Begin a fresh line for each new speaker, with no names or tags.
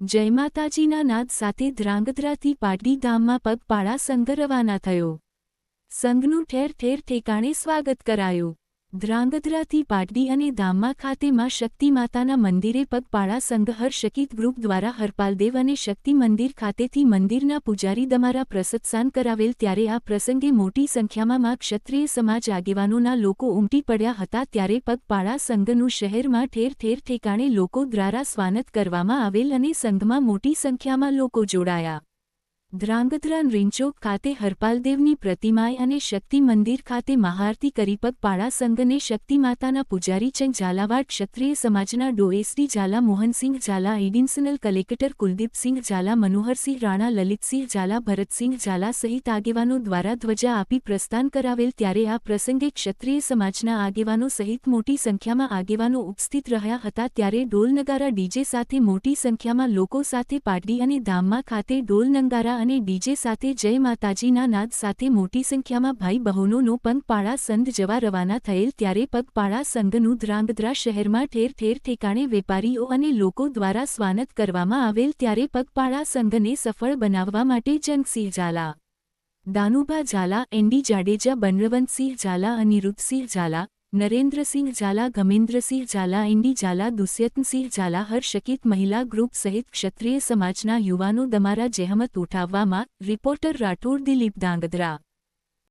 જય માતાજીના નાદ સાથે ધ્રાંગધ્રાથી પાટડી ધામમાં પગપાળા સંઘ રવાના થયો. સંઘનું ઠેર ઠેર ઠેકાણે સ્વાગત કરાયું. ધ્રાંગધ્રાથી પાટડી અને ધામમાં ખાતે માં શક્તિ માતાના મંદિરે પગપાળા સંઘ હર્ષકીત ગ્રુપ દ્વારા હરપાલદેવ અને શક્તિ મંદિર ખાતેથી મંદિરના પૂજારી દમારા પ્રસત્સાન કરાવેલ ત્યારે આ પ્રસંગે મોટી સંખ્યામાં માં ક્ષત્રિય સમાજ આગેવાનોના લોકો ઉમટી પડ્યા હતા. ત્યારે પગપાળા સંઘનું શહેરમાં ઠેર ઠેર ઠેકાણે લોકો દ્વારા સ્વાગત કરવામાં આવેલ અને સંઘમાં મોટી સંખ્યામાં લોકો જોડાયા. ધ્રાંગધ્રા રીંચોક ખાતે હરપાલદેવની પ્રતિમાએ અને શક્તિ મંદિર ખાતે મહાઆરતી કરી પગપાળા સંઘને શક્તિ માતાના પૂજારી ચંગ ઝાલાવાડ ક્ષત્રિય સમાજના ડોએસડી ઝાલા મોહનસિંહ ઝાલા એડિશનલ કલેક્ટર કુલદીપસિંહ ઝાલા મનોહરસિંહ રાણા લલિતસિંહ ઝાલા ભરતસિંહ ઝાલા સહિત આગેવાનો દ્વારા ધ્વજા આપી પ્રસ્થાન કરાવેલ. ત્યારે આ પ્રસંગે ક્ષત્રિય સમાજના આગેવાનો સહિત મોટી સંખ્યામાં આગેવાનો ઉપસ્થિત રહ્યા હતા. ત્યારે ઢોલ નગારા ડીજે સાથે મોટી સંખ્યામાં લોકો સાથે પાટડી અને ધામમાં ખાતે ઢોલ નગારા અને ડીજે સાથે જય માતાજીના નાદ સાથે મોટી સંખ્યામાં ભાઈ બહેનોનો પગપાળા સંઘ જવા રવાના થયેલ. ત્યારે પગપાળા સંઘનું ધ્રાંગધ્રા શહેરમાં ઠેર ઠેર ઠેકાણે વેપારીઓ અને લોકો દ્વારા સ્વાગત કરવામાં આવેલ. ત્યારે પગપાળા સંઘને સફળ બનાવવા માટે જંગસિંહ ઝાલા, દાનુભા ઝાલા, એનડી જાડેજા, બનરવંતસિંહ ઝાલા, અનિરુદ્ધસિંહ ઝાલા, નરેન્દ્રસિંહ ઝાલા, ગમેન્દ્રસિંહ ઝાલા, એનડી ઝાલા, દુષ્યંતસિંહ ઝાલા, હર્ષકીત મહિલા ગ્રુપ સહિત ક્ષત્રિય સમાજના યુવાનો દમારા જહેમત ઉઠાવવામાં. રિપોર્ટર રાઠોડ દિલીપ, ધ્રાંગધ્રા.